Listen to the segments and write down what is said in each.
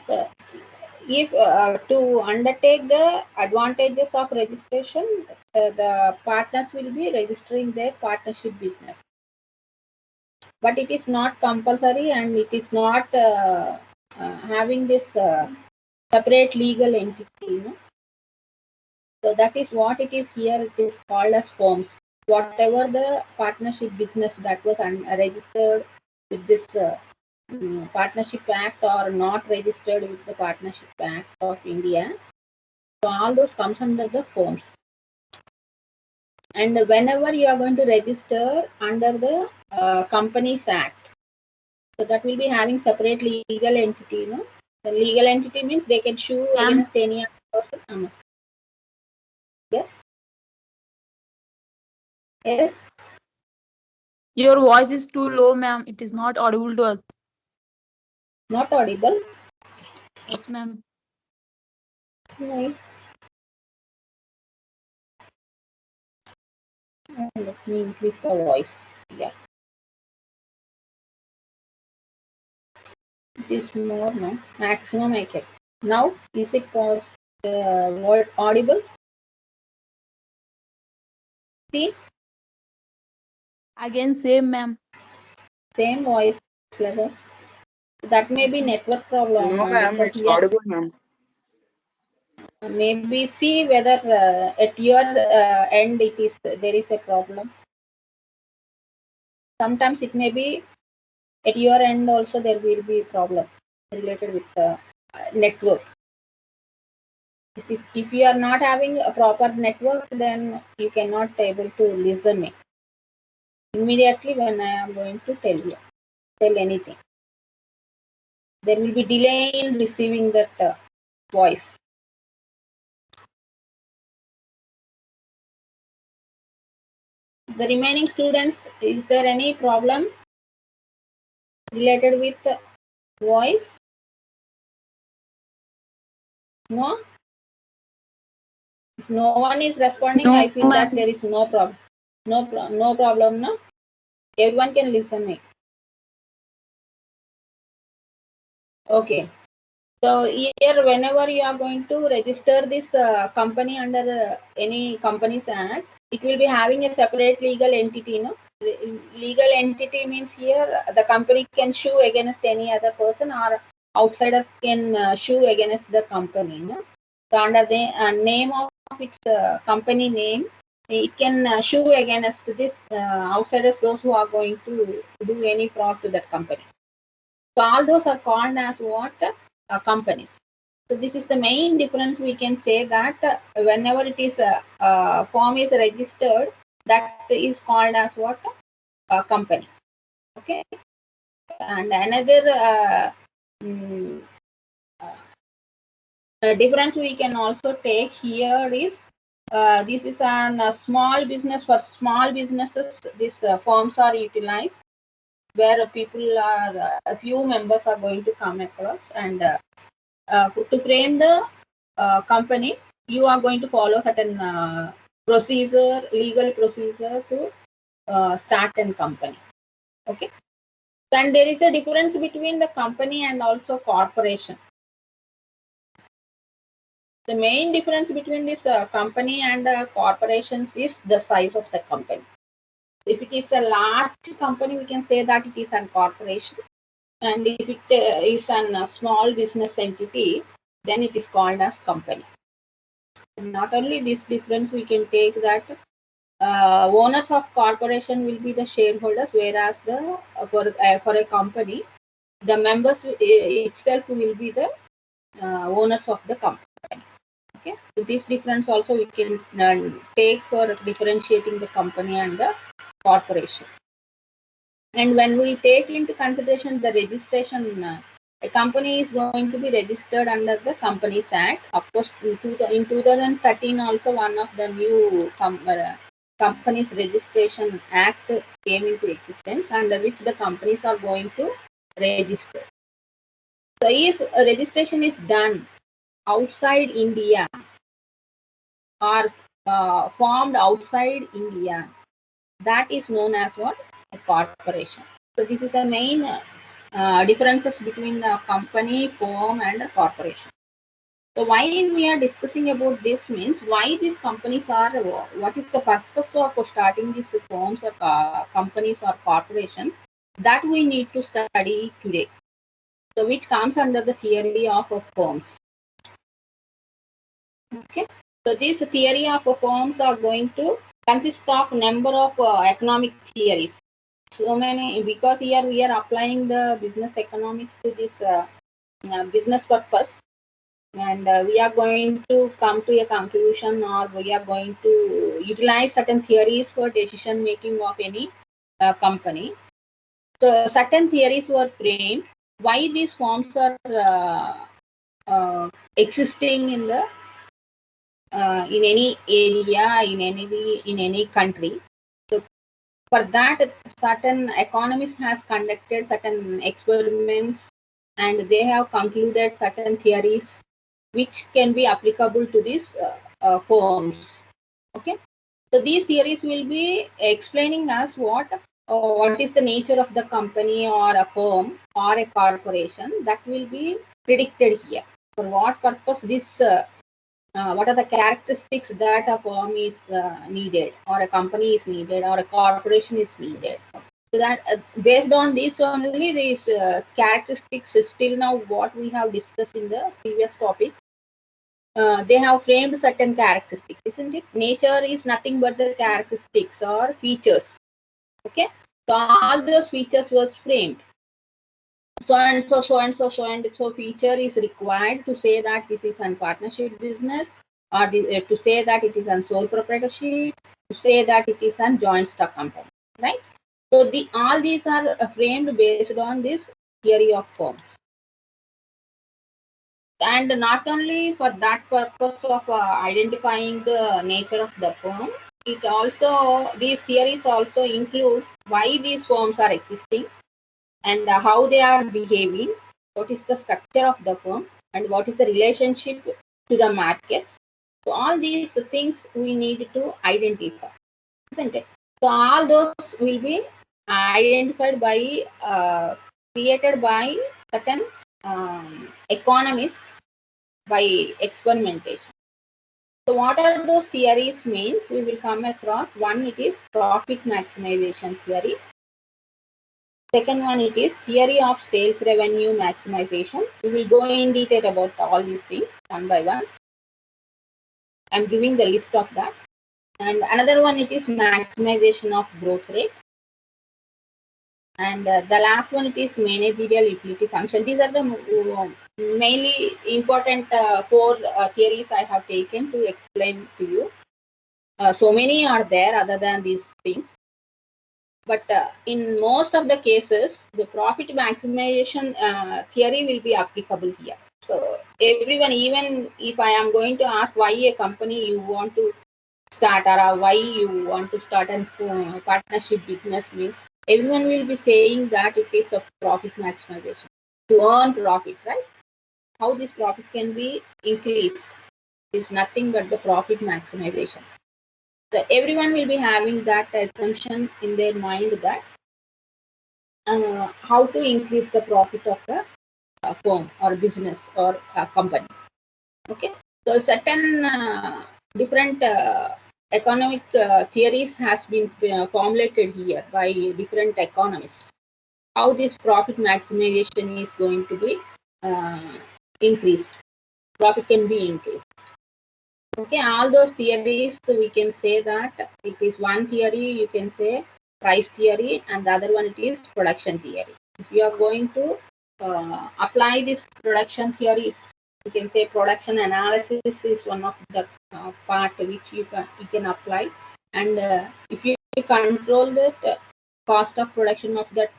So, if to undertake the advantages of registration, the partners will be registering their partnership business, but it is not compulsory and it is not having this separate legal entity, you know. So that is what it is here. It is called as forms. Whatever the partnership business that was registered with this Partnership Act or not registered with the Partnership Act of India, so all those comes under the forms. And whenever you are going to register under the Companies Act, so that will be having separate legal entity, you know. The legal entity means they can sue against any other person. Yes. Yes. Your voice is too low, ma'am. It is not audible to us. Not audible. Yes, ma'am. Right. Let me increase the voice. Yeah. It is more, no? Maximum I can. Now, is it audible? See, Again, same, ma'am. same voice level. That may Yes, be ma'am. network problem No, ma'am, because it's here audible, ma'am. maybe see whether at your end it is there is a problem. Sometimes it may be at your end also there will be problems related with network. If you are not having a proper network, then you cannot able to listen me immediately when I am going to tell anything. There will be delay in receiving that voice. The remaining students, is there any problem related with voice? No? If no one is responding, No, I feel ma'am. that there is no problem. No problem, no? Everyone can listen me. Okay. So here, whenever you are going to register this company under any Companies Act, it will be having a separate legal entity. No, legal entity means here the company can sue against any other person or outsider can sue against the company. No, so under the name of its company name, it can sue against this outsiders, those who are going to do any fraud to that company. So all those are called as what? Companies. So this is the main difference. We can say that whenever it is form is registered, that is called as what? A company. Okay. And another mm, difference we can also take here is this is a small business. For small businesses, these forms are utilized where people are a few members are going to come across and to frame the company, you are going to follow certain legal procedure to start a company. Okay. And there is a difference between the company and also corporation. The main difference between this company and corporations is the size of the company. If it is a large company, we can say that it is a corporation. And if it is a small business entity, then it is called as company. Not only this difference, we can take that owners of corporation will be the shareholders, whereas the for a company, the members itself will be the owners of the company. Okay, so this difference also we can take for differentiating the company and the corporation. And when we take into consideration the registration, a company is going to be registered under the Companies Act. Of course, in 2013 also one of the new Companies Registration Act came into existence, under which the companies are going to register. So if a registration is done outside India or formed outside India, that is known as what? A corporation. So this is the main differences between the company, firm, and a corporation. So why we are discussing about this means why these companies are, what is the purpose of starting these firms or companies or corporations, that we need to study today. So which comes under the theory of firms. Okay. So this theory of firms are going to consist of number of economic theories. So many, because here we are applying the business economics to this business purpose, and we are going to come to a conclusion, or we are going to utilize certain theories for decision making of any company. So certain theories were framed why these forms are existing in the in any area, in any country. So for that, certain economists has conducted certain experiments, and they have concluded certain theories which can be applicable to these firms. Okay, so these theories will be explaining us what is the nature of the company or a firm or a corporation, that will be predicted here. For what purpose this what are the characteristics that a firm is needed, or a company is needed, or a corporation is needed. So that based on this only, these characteristics is still now what we have discussed in the previous topic. They have framed certain characteristics, isn't it? Nature is nothing but the characteristics or features. Okay, so all those features was framed. So and so, so and so, so and so feature is required to say that this is a partnership business, or to say that it is a sole proprietorship, to say that it is a joint stock company, right? So all these are framed based on this theory of firms. And not only for that purpose of identifying the nature of the firm, it also, these theories also include why these firms are existing, and how they are behaving, what is the structure of the firm, and what is the relationship to the markets. So all these things we need to identify, isn't it? So all those will be identified by created by certain economists by experimentation. So what are those theories means? We will come across one. It is profit maximization theory. Second one, it is theory of sales revenue maximization. We will go in detail about all these things one by one. I'm giving the list of that. And another one, it is maximization of growth rate. And the last one, it is managerial utility function. These are the mainly important four theories I have taken to explain to you. So many are there other than these things. But in most of the cases, the profit maximization theory will be applicable here. So everyone, even if I am going to ask why a company you want to start, or why you want to start a partnership business means, everyone will be saying that it is a profit maximization, to earn profit, right? How these profits can be increased is nothing but the profit maximization. So everyone will be having that assumption in their mind that how to increase the profit of the firm or business or company. Okay, so certain different economic theories has been formulated here by different economists. How this profit maximization is going to be increased, profit can be increased. Okay, all those theories, we can say that it is one theory, you can say price theory, and the other one it is production theory. If you are going to apply this production theories, you can say production analysis is one of the part which you can apply. And if you control the cost of production of that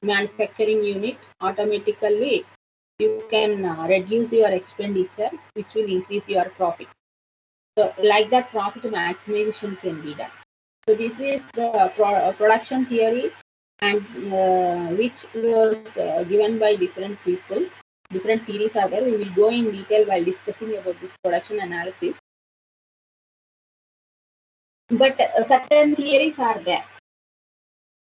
manufacturing unit, automatically you can reduce your expenditure, which will increase your profit. So like that, profit maximization can be done. So this is the production theory, and which was given by different people. Different theories are there. We will go in detail while discussing about this production analysis. But certain theories are there.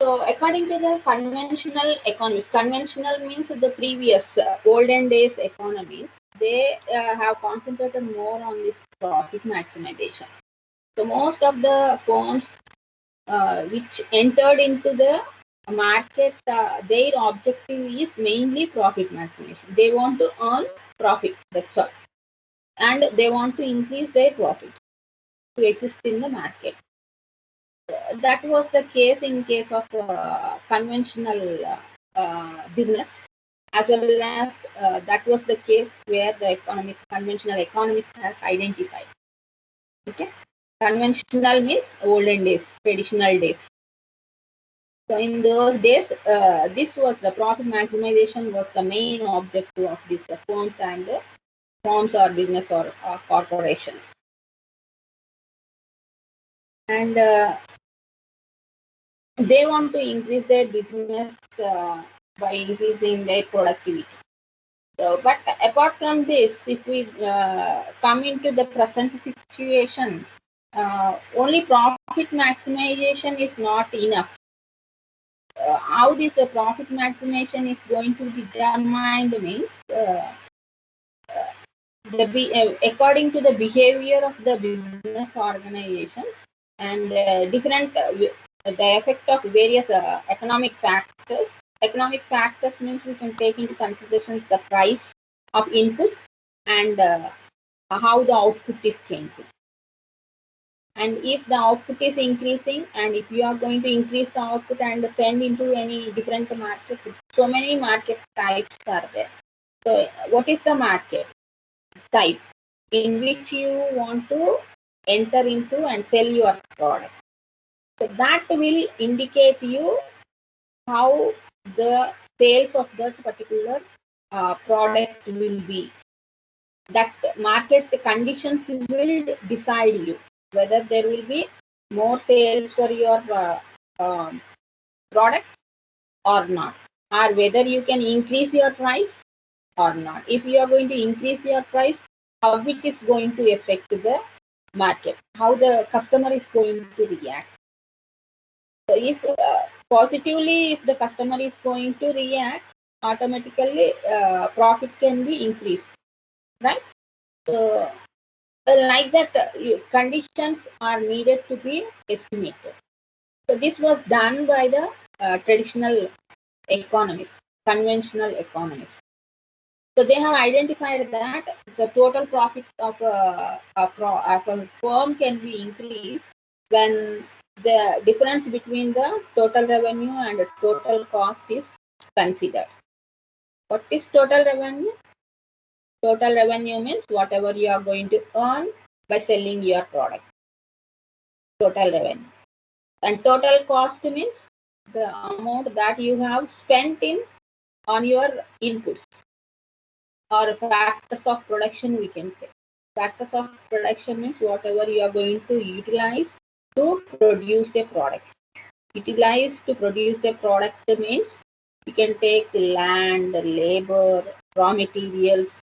So according to the conventional economists, conventional means the previous olden days economies, they have concentrated more on this profit maximization. So most of the firms which entered into the market, their objective is mainly profit maximization. They want to earn profit, that's all. And they want to increase their profit to exist in the market. That was the case in case of conventional business, as well as that was the case where the conventional economists has identified. Okay, conventional means olden days, traditional days. So in those days, this was the profit maximization was the main objective of these firms and firms or business or corporations. And they want to increase their business by increasing their productivity. So, but apart from this, if we come into the present situation, only profit maximization is not enough. How this profit maximization is going to be determined means according to the behavior of the business organizations and different the effect of various economic factors. Economic factors means we can take into consideration the price of inputs and how the output is changing. And if the output is increasing, and if you are going to increase the output and send into any different markets, so many market types are there. So what is the market type in which you want to enter into and sell your product? So that will indicate you how the sales of that particular product will be. That market conditions will decide you whether there will be more sales for your product or not, or whether you can increase your price or not. If you are going to increase your price, how it is going to affect the market, how the customer is going to react. So if positively, if the customer is going to react, automatically profit can be increased, right? So like that, conditions are needed to be estimated. So this was done by the traditional economists, conventional economists. So they have identified that the total profit of a firm can be increased when the difference between the total revenue and the total cost is considered. What is total revenue? Total revenue means whatever you are going to earn by selling your product. Total revenue. And total cost means the amount that you have spent on your inputs or factors of production, we can say. Factors of production means whatever you are going to utilize to produce a product. Utilize to produce a product means you can take land, labor, raw materials,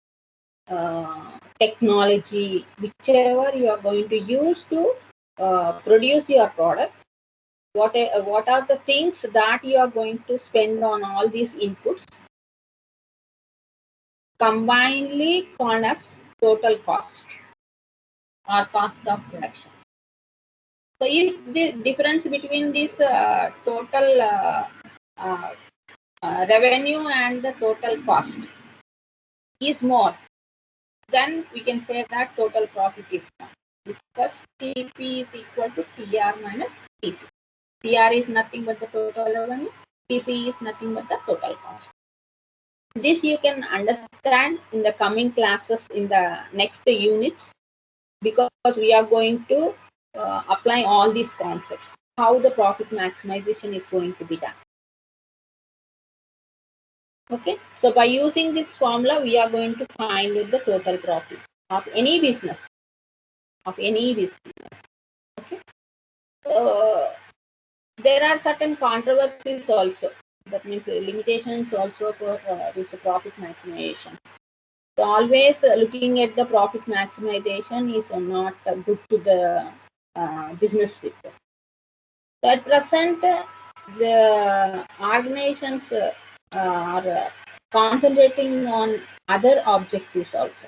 technology, whichever you are going to use to produce your product. What are the things that you are going to spend on all these inputs? Combinedly called as total cost or cost of production. So if the difference between this total revenue and the total cost is more, then we can say that total profit is more, because TP is equal to TR minus TC. TR is nothing but the total revenue, TC is nothing but the total cost. This you can understand in the coming classes in the next units, because we are going to apply all these concepts, how the profit maximization is going to be done. Okay, so by using this formula, we are going to find the total profit of any business. Okay, there are certain controversies also. That means limitations also for this profit maximization. So always looking at the profit maximization is not good to the business people. So at present, the organizations are concentrating on other objectives also.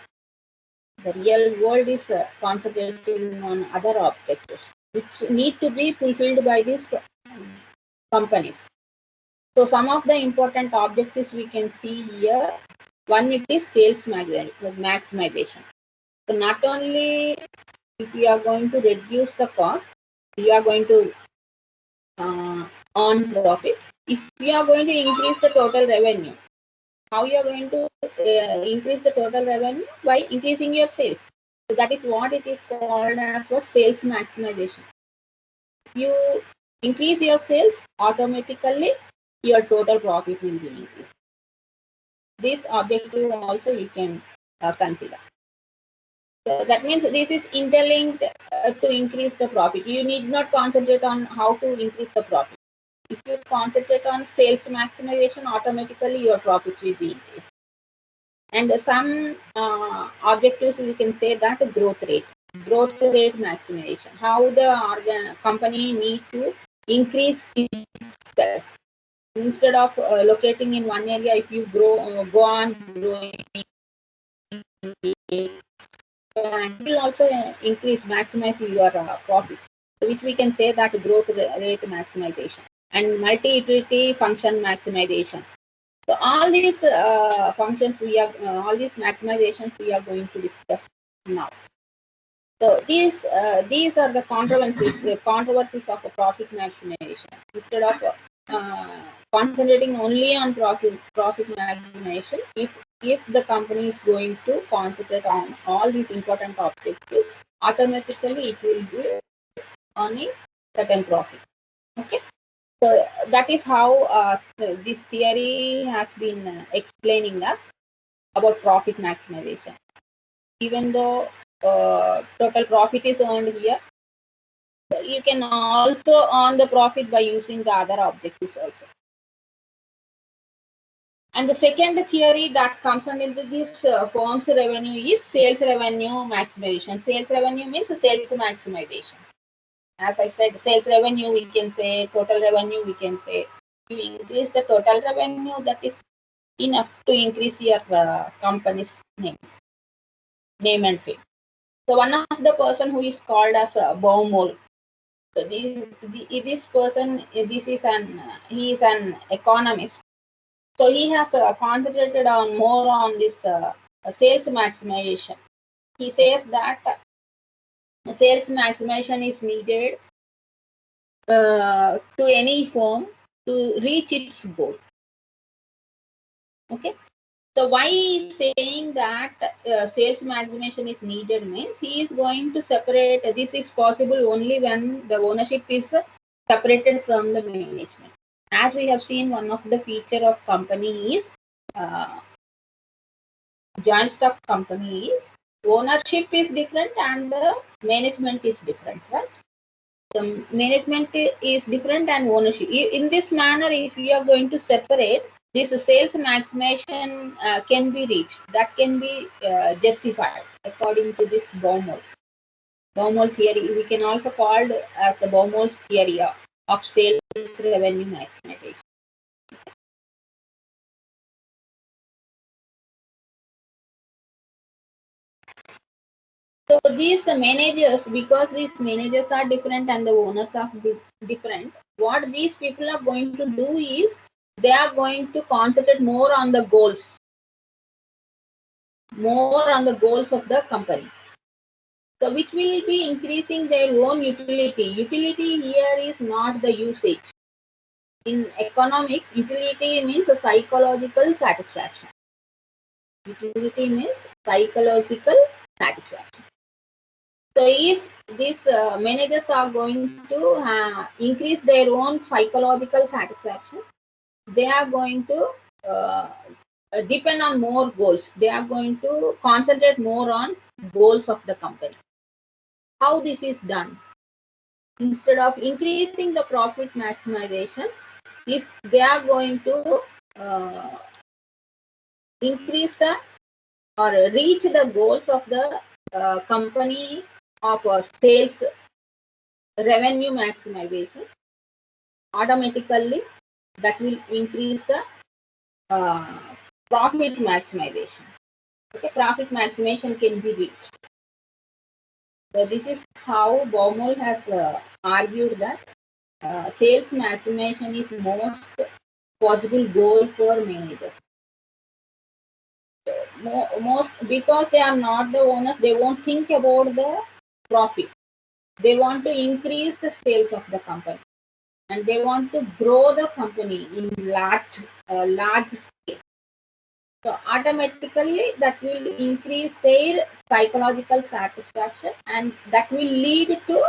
The real world is concentrating on other objectives which need to be fulfilled by these companies. So some of the important objectives we can see here. One, it is sales maximization. So not only if you are going to reduce the cost, you are going to earn profit. If you are going to increase the total revenue, how you are going to increase the total revenue? By increasing your sales. So that is what it is called as what sales maximization. If you increase your sales, automatically your total profit will be increased. This objective also you can consider. So that means this is interlinked to increase the profit. You need not concentrate on how to increase the profit. If you concentrate on sales maximization, automatically your profits will be increased. And some objectives we can say that growth rate maximization. How the company need to increase itself. Instead of locating in one area, if you go on growing, and will also increase, maximize your profits, which we can say that growth rate maximization and multi-utility function maximization. So all these functions all these maximizations we are going to discuss now. So these are the controversies of a profit maximization. Instead of concentrating only on profit maximization, if the company is going to concentrate on all these important objectives, automatically it will be earning certain profit. Okay. So that is how this theory has been explaining us about profit maximization. Even though total profit is earned here, you can also earn the profit by using the other objectives also. And the second theory that comes under this firm's revenue is sales revenue maximization. Sales revenue means sales maximization. As I said, sales revenue we can say, total revenue we can say. You increase the total revenue, that is enough to increase your company's name and fame. So one of the person who is called as Baumol. So this person, he is an economist. So he has concentrated on more on this sales maximization. He says that sales maximization is needed to any firm to reach its goal. Okay. So why he is saying that sales maximization is needed means he is going to separate. This is possible only when the ownership is separated from the management. As we have seen, one of the feature of company is joint stock company is ownership is different and the management is different, right? The management is different and ownership. In this manner, if you are going to separate, this sales maximization can be reached. That can be justified according to this Baumol theory. We can also call it as the Baumol's theory of sales revenue maximization. So these the managers, because these managers are different and the owners are different, what these people are going to do is they are going to concentrate more on the goals of the company. So which will be increasing their own utility. Utility here is not the usage. In economics, utility means a psychological satisfaction. Utility means psychological satisfaction. So if these managers are going to increase their own psychological satisfaction, they are going to depend on more goals. They are going to concentrate more on goals of the company. How this is done? Instead of increasing the profit maximization, if they are going to increase the or reach the goals of the company of sales revenue maximization, automatically that will increase the profit maximization. Okay, profit maximization can be reached. So this is how Baumol has argued that sales maximization is most possible goal for managers. Most because they are not the owners, they won't think about the profit. They want to increase the sales of the company, and they want to grow the company in large scale. So automatically that will increase their psychological satisfaction, and that will lead to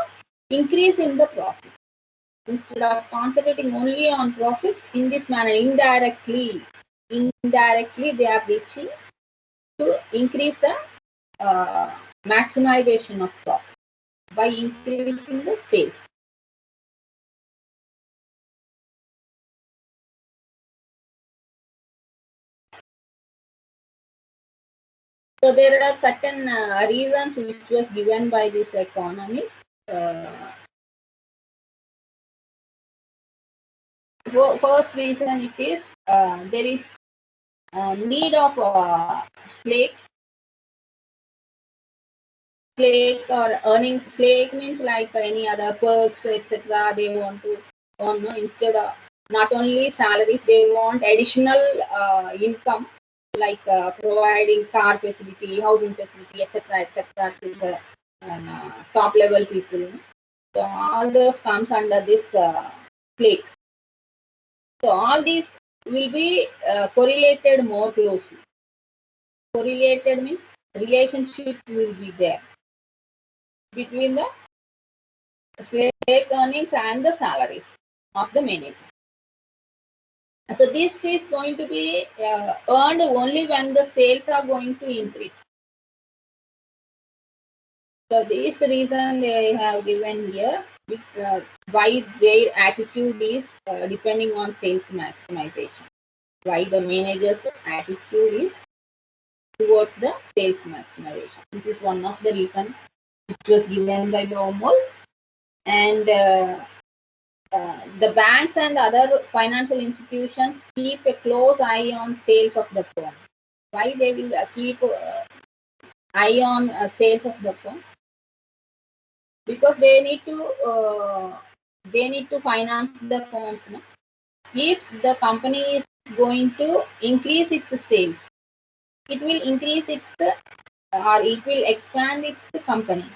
increase in the profit. Instead of concentrating only on profits, in this manner, indirectly they are reaching to increase the maximization of profit by increasing the sales. So there are certain reasons which was given by this economist. First reason it is there is need of slake or earning. Slake means like any other perks, etc. They want to earn, instead of not only salaries, they want additional income, like providing car facility, housing facility, etc. to the top level people. So all those comes under this slake. So all these will be correlated more closely. Correlated means relationship will be there between the slave earnings and the salaries of the manager. So this is going to be earned only when the sales are going to increase. So this reason they have given here, why their attitude is depending on sales maximization. Why the manager's attitude is towards the sales maximization. This is one of the reasons which was given by Baumol. And the banks and other financial institutions keep a close eye on sales of the firm. Why they will keep eye on sales of the firm? Because they need to finance the firms. No? If the company is going to increase its sales, it will increase its or it will expand its company.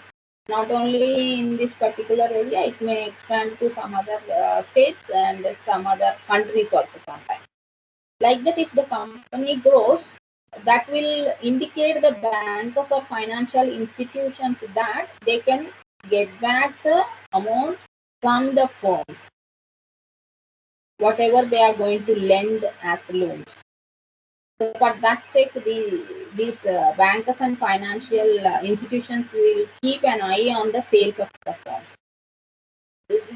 Not only in this particular area, it may expand to some other states and some other countries also sometimes. Like that, if the company grows, that will indicate the banks or financial institutions that they can get back the amount from the firms, whatever they are going to lend as loans. So for that sake, these bankers and financial institutions will keep an eye on the sales of the firms.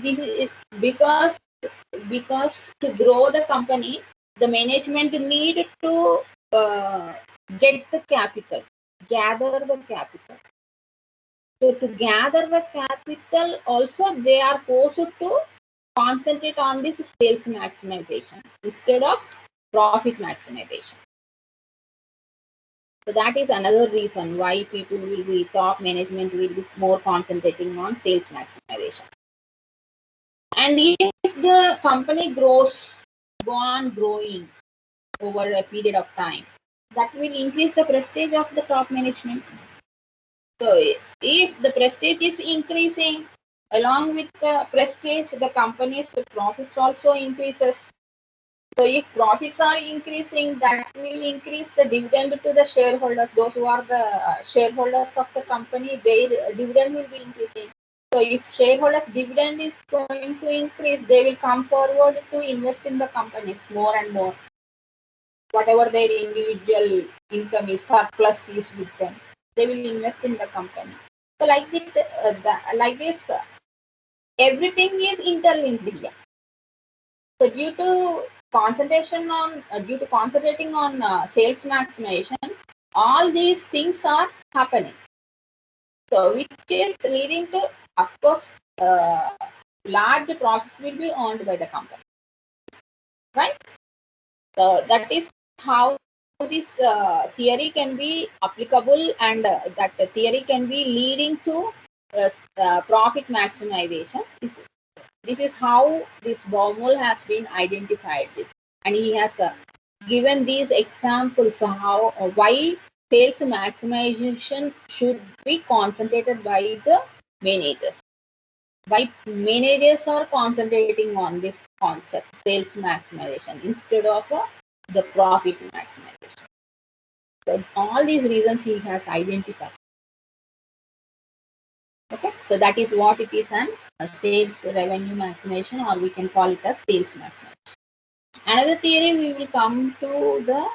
This is because to grow the company, the management need to get the capital, gather the capital. So to gather the capital, also they are forced to concentrate on this sales maximization instead of profit maximization. So that is another reason why people will be, top management will be more concentrating on sales maximization. And if the company go on growing over a period of time, that will increase the prestige of the top management. So if the prestige is increasing, along with the prestige, the company's profits also increases. So if profits are increasing, that will increase the dividend to the shareholders. Those who are the shareholders of the company, their dividend will be increasing. So if shareholders' dividend is going to increase, they will come forward to invest in the companies more and more. Whatever their individual income is, surplus is with them, they will invest in the company. So like this, everything is interlinked here. So due to concentrating on sales maximization, all these things are happening. So which is leading to, of course, large profits will be earned by the company, right? So that is how this theory can be applicable, and that theory can be leading to profit maximization. This is how this Baumol has been identified this, and he has given these examples how why sales maximization should be concentrated by the managers. Why managers are concentrating on this concept, sales maximization, instead of the profit maximization. So all these reasons he has identified. Okay, so that is what it is, an sales revenue maximization, or we can call it as sales maximization. Another theory, we will come to the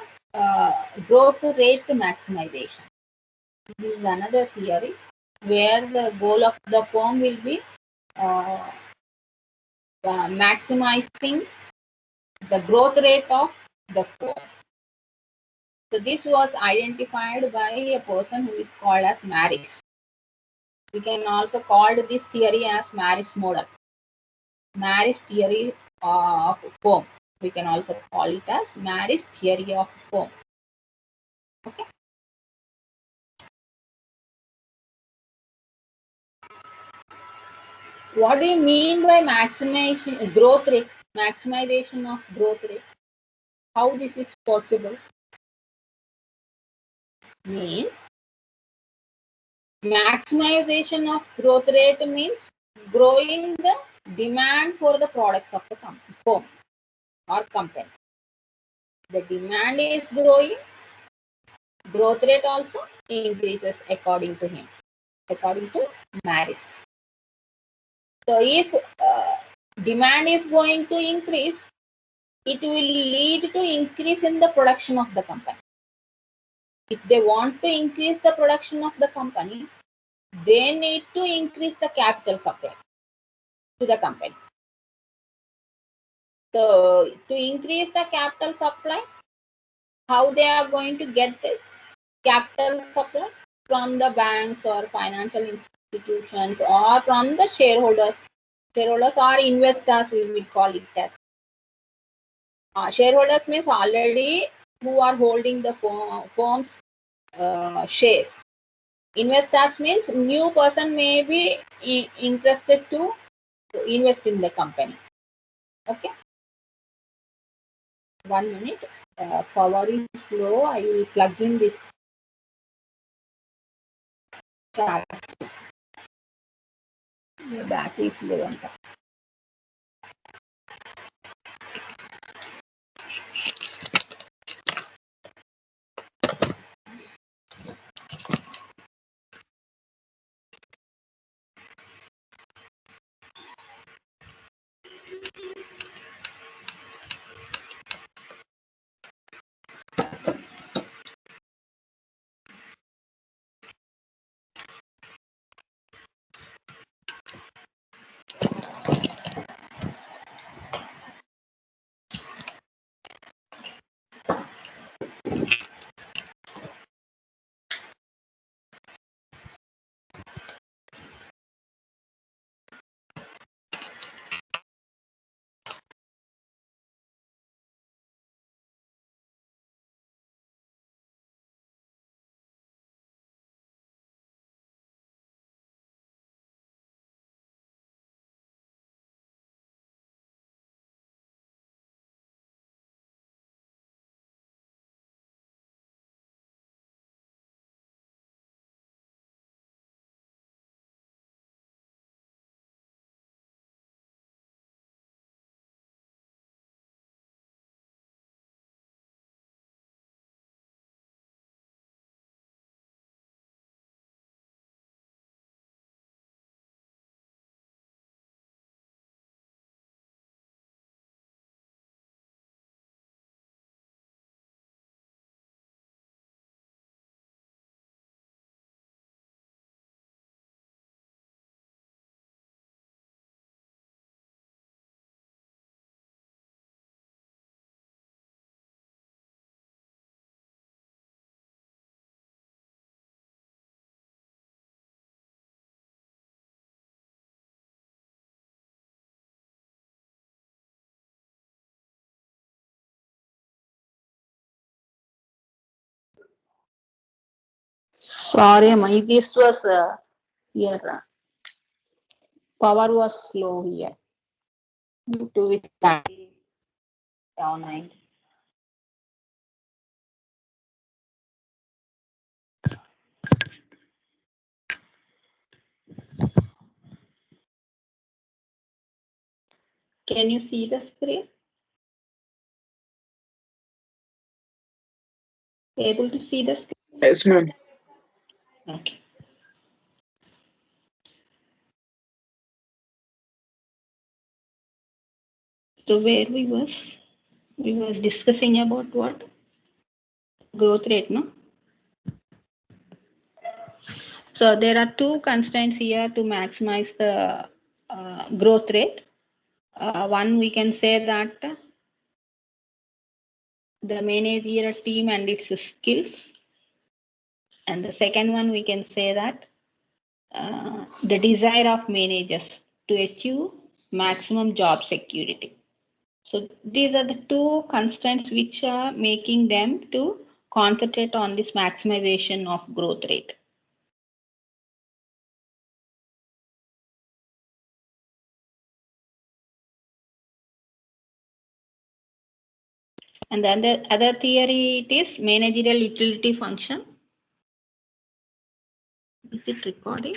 growth rate maximization. This is another theory where the goal of the firm will be maximizing the growth rate of the firm. So this was identified by a person who is called as Maris. We can also call this theory as Maris model. Maris theory of firm. We can also call it as Maris theory of firm. Okay. What do you mean by maximization growth rate? Maximization of growth rate. How this is possible? Means maximization of growth rate means growing the demand for the products of the firm or company. The demand is growing, growth rate also increases according to him, according to Maris. So if demand is going to increase, it will lead to increase in the production of the company. If they want to increase the production of the company, they need to increase the capital supply to the company. So to increase the capital supply, how they are going to get this capital supply? From the banks or financial institutions, or from the shareholders. Shareholders or investors, we will call it as. Shareholders means already who are holding the firm's shares. Investors means new person may be interested to invest in the company. Okay. 1 minute. Power is low. I will plug in this charge. The battery is low. Sorry, this was here. Power was slow here. Due to which down. Can you see the screen? Able to see the screen? Yes, ma'am. Okay. So where we was discussing about what? Growth rate, no? So there are two constraints here to maximize the growth rate. One, we can say that the managerial team and its skills. And the second one, we can say that the desire of managers to achieve maximum job security. So these are the two constraints which are making them to concentrate on this maximization of growth rate. And then the other theory, it is managerial utility function. Is it recording?